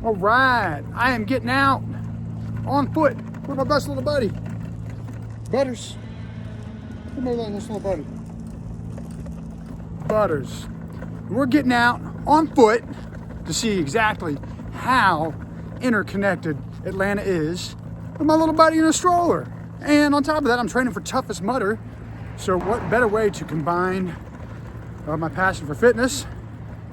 All right, I am getting out on foot with my best little buddy, Butters. Where's my little buddy? Butters. We're getting out on foot to see exactly how interconnected Atlanta is with my little buddy in a stroller. And on top of that, I'm training for toughest mudder. So what better way to combine my passion for fitness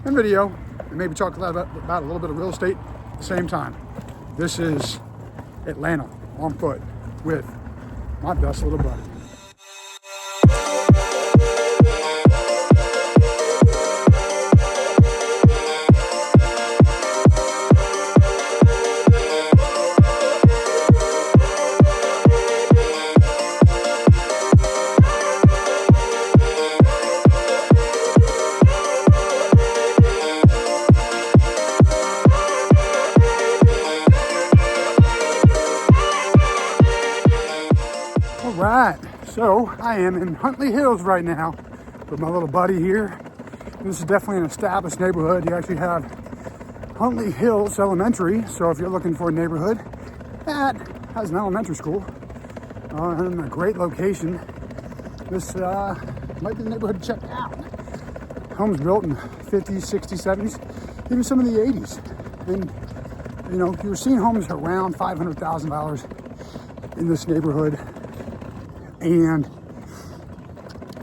and video and maybe talk about a little bit of real estate at the same time. This is Atlanta on foot with my best little buddy. Right, so I am in Huntley Hills right now with my little buddy here. This is definitely an established neighborhood. You actually have Huntley Hills Elementary, so if you're looking for a neighborhood that has an elementary school in a great location, this might be the neighborhood to check out. Homes built in the 50s, 60s, 70s, even some of the 80s. And you know, you're seeing homes around $500,000 in this neighborhood. And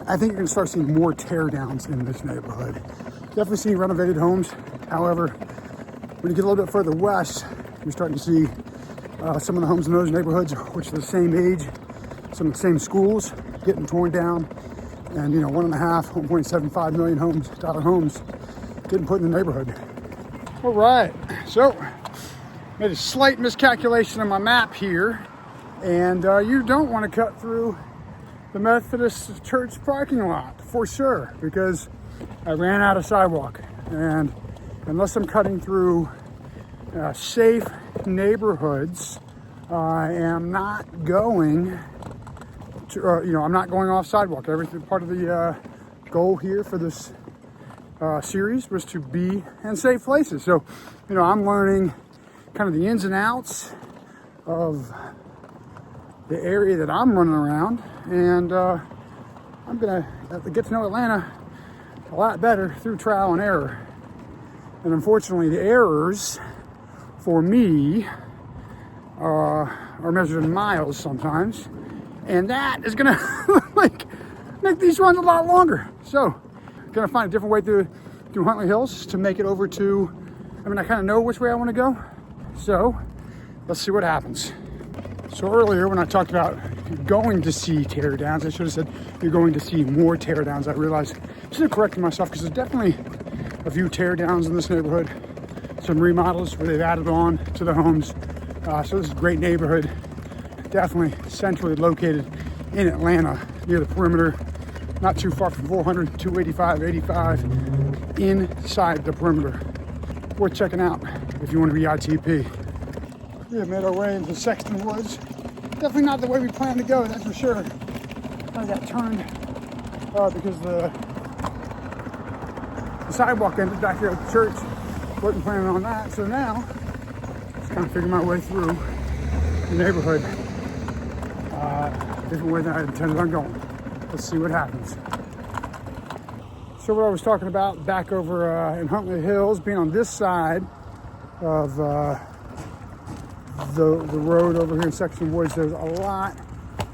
I think you're gonna start seeing more tear downs in this neighborhood. Definitely seeing renovated homes. However, when you get a little bit further west, you're starting to see some of the homes in those neighborhoods, which are the same age, some of the same schools getting torn down. And you know, 1.75 million homes getting put in the neighborhood. All right, so made a slight miscalculation on my map here. And you don't want to cut through the Methodist Church parking lot for sure, because I ran out of sidewalk. And unless I'm cutting through safe neighborhoods, I am not going to, I'm not going off sidewalk. Everything part of the goal here for this series was to be in safe places. So, you know, I'm learning kind of the ins and outs of the area that I'm running around, and I'm gonna get to know Atlanta a lot better through trial and error. And unfortunately, the errors for me are measured in miles sometimes, and that is gonna make these runs a lot longer. So, gonna find a different way through Huntley Hills to make it over to. I mean, I kind of know which way I want to go, so let's see what happens. So earlier when I talked about going to see tear downs, I should have said you're going to see more tear downs. I realized I should have corrected myself, because there's definitely a few tear downs in this neighborhood, some remodels where they've added on to the homes. So this is a great neighborhood, definitely centrally located in Atlanta, near the perimeter, not too far from 400, 285, 85, inside the perimeter. Worth checking out if you want to be ITP. We have made our way into Sexton Woods. Definitely not the way we planned to go, that's for sure. I got turned because the sidewalk ended back here at the church. Wasn't planning on that, so now just kind of figuring my way through the neighborhood. Different way than I intended on going. Let's see what happens. So what I was talking about back over in Huntley Hills, being on this side of the road over here in Sexton Woods, there's a lot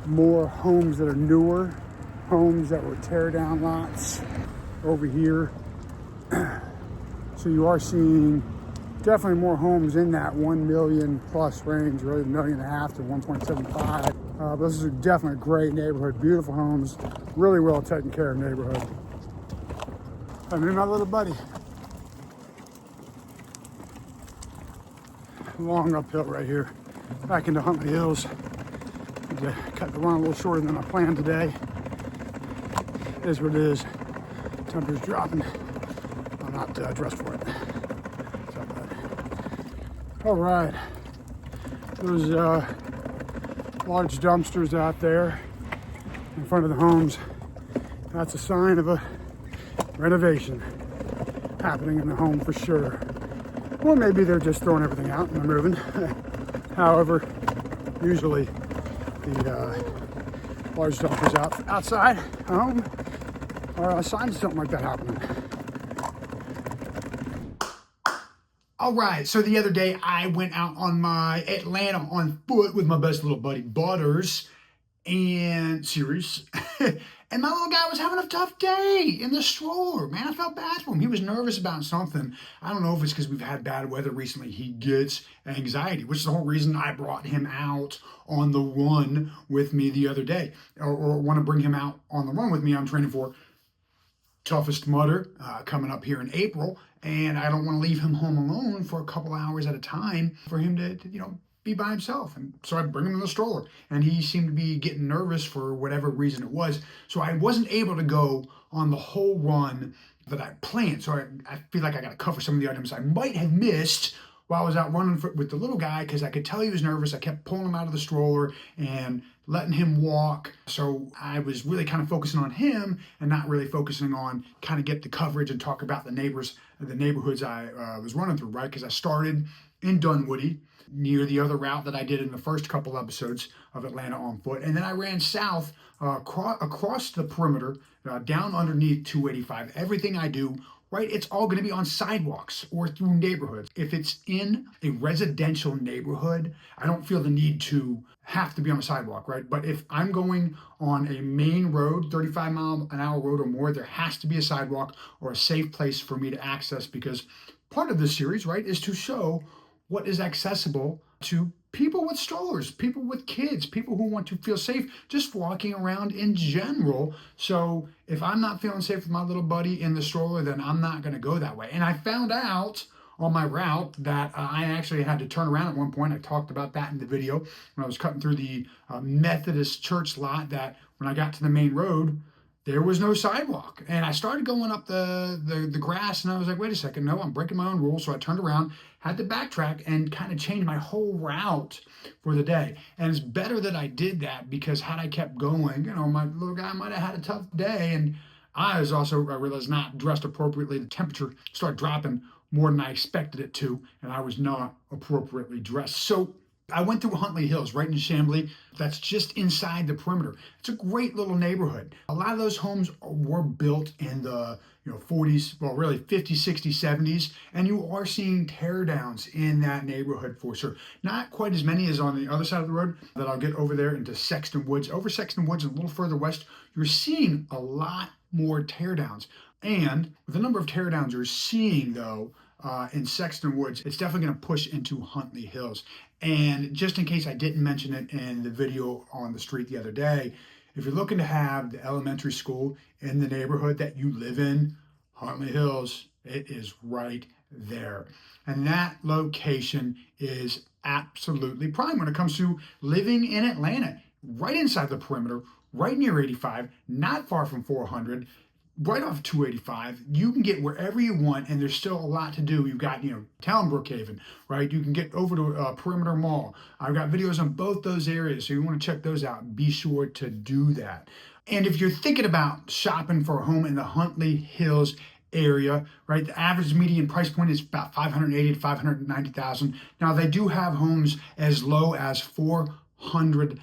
more homes that are newer, homes that were tear down lots over here. So you are seeing definitely more homes in that 1 million plus range, really $1.5 million to 1.75. But this is definitely a great neighborhood, beautiful homes, really well taken care of neighborhood. I mean, my little buddy. Long uphill right here, back into Huntley Hills. Had to cut the run a little shorter than I planned today. It is what it is. Temperature's dropping. I'm not dressed for it. So, all right, those large dumpsters out there in front of the homes, that's a sign of a renovation happening in the home for sure. Or maybe they're just throwing everything out and they're moving. However, usually the large dumpers outside home are signs don't like that happening. All right, so the other day I went out on my Atlanta on foot with my best little buddy Butters and Sirius. And my little guy was having a tough day in the stroller. Man, I felt bad for him. He was nervous about something. I don't know if it's because we've had bad weather recently. He gets anxiety, which is the whole reason I brought him out on the run with me the other day, or want to bring him out on the run with me. I'm training for Toughest Mudder coming up here in April, and I don't want to leave him home alone for a couple hours at a time for him to be by himself. And so I bring him in the stroller, and he seemed to be getting nervous for whatever reason it was. So I wasn't able to go on the whole run that I planned. So I feel like I got to cover some of the items I might have missed while I was out running with the little guy, because I could tell he was nervous. I kept pulling him out of the stroller and letting him walk. So I was really kind of focusing on him and not really focusing on kind of get the coverage and talk about the neighborhoods I was running through, right? Because I started in Dunwoody, near the other route that I did in the first couple episodes of Atlanta on foot. And then I ran south across the perimeter, down underneath 285. Everything I do, right, it's all going to be on sidewalks or through neighborhoods. If it's in a residential neighborhood, I don't feel the need to have to be on a sidewalk, right? But if I'm going on a main road, 35-mile-an-hour road or more, there has to be a sidewalk or a safe place for me to access, because part of this series, right, is to show what is accessible to people with strollers, people with kids, people who want to feel safe just walking around in general. So if I'm not feeling safe with my little buddy in the stroller, then I'm not going to go that way. And I found out on my route that I actually had to turn around at one point. I talked about that in the video when I was cutting through the Methodist church lot, that when I got to the main road, there was no sidewalk. And I started going up the grass, and I was like, wait a second, no, I'm breaking my own rules. So I turned around, had to backtrack, and kind of change my whole route for the day. And it's better that I did that, because had I kept going, my little guy might have had a tough day. And I realized not dressed appropriately. The temperature started dropping more than I expected it to, and I was not appropriately dressed. So I went through Huntley Hills, right in Chamblee. That's just inside the perimeter. It's a great little neighborhood. A lot of those homes were built in the 40s, well, really 50s, 60s, 70s, and you are seeing tear downs in that neighborhood for sure. Not quite as many as on the other side of the road that I'll get over there into Sexton Woods. Over Sexton Woods and a little further west, you're seeing a lot more tear downs. And with the number of tear downs you're seeing, though, in Sexton Woods, it's definitely going to push into Huntley Hills. And just in case I didn't mention it in the video on the street the other day, if you're looking to have the elementary school in the neighborhood that you live in, Huntley Hills, it is right there. And that location is absolutely prime when it comes to living in Atlanta, right inside the perimeter, right near 85, not far from 400. Right off 285, you can get wherever you want, and there's still a lot to do. You've got, town Brookhaven, right? You can get over to Perimeter Mall. I've got videos on both those areas, so you want to check those out. Be sure to do that. And if you're thinking about shopping for a home in the Huntley Hills area, right, the average median price point is about $580,000 to $590,000. Now, they do have homes as low as $400,000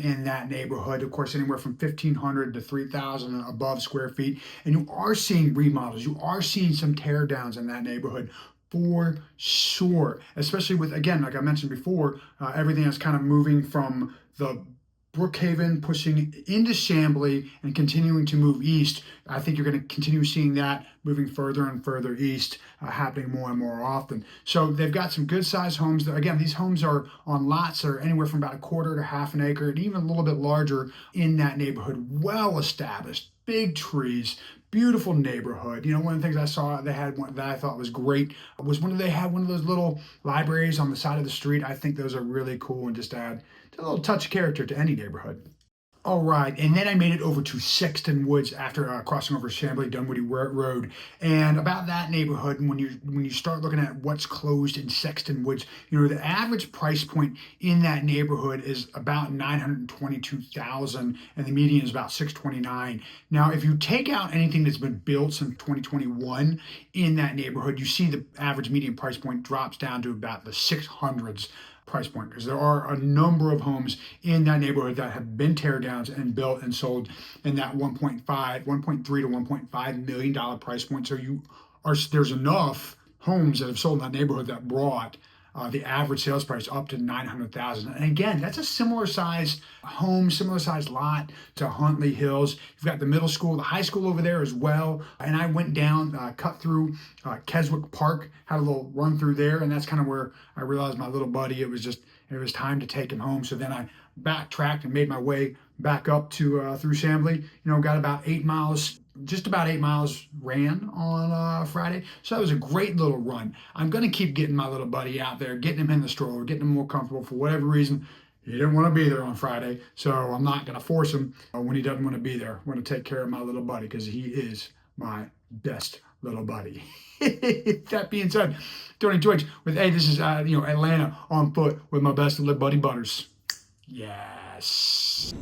in that neighborhood. Of course, anywhere from 1,500 to 3,000 above square feet. And you are seeing remodels. You are seeing some tear downs in that neighborhood for sure. Especially with, again, like I mentioned before, everything is kind of moving from the Brookhaven, pushing into Chamblee and continuing to move east. I think you're going to continue seeing that moving further and further east, happening more and more often. So they've got some good sized homes. Again, these homes are on lots that are anywhere from about a quarter to half an acre, and even a little bit larger in that neighborhood. Well established, big trees, beautiful neighborhood. One of the things I saw they had one that I thought was great was when they had one of those little libraries on the side of the street. I think those are really cool and just add a little touch of character to any neighborhood. All right, and then I made it over to Sexton Woods after crossing over Chambly Dunwoody Road. And about that neighborhood, when you start looking at what's closed in Sexton Woods, the average price point in that neighborhood is about 922,000, and the median is about 629. Now, if you take out anything that's been built since 2021 in that neighborhood, you see the average median price point drops down to about the 600s price point, because there are a number of homes in that neighborhood that have been tear downs and built and sold in that 1.3 to 1.5 million dollar price point. So there's enough homes that have sold in that neighborhood that brought the average sales price up to 900,000. And again, that's a similar size home, similar size lot to Huntley Hills. You've got the middle school, the high school over there as well. And I went down, cut through Keswick Park, had a little run through there, and that's kind of where I realized my little buddy, it was time to take him home. So then I backtracked and made my way back up to through Chambly. Got about 8 miles. Just about 8 miles ran on Friday. So that was a great little run. I'm going to keep getting my little buddy out there, getting him in the stroller, getting him more comfortable. For whatever reason, he didn't want to be there on Friday. So I'm not going to force him when he doesn't want to be there. I'm going to take care of my little buddy because he is my best little buddy. That being said, Tony Toich with, hey, this is Atlanta on foot with my best little buddy Butters. Yes.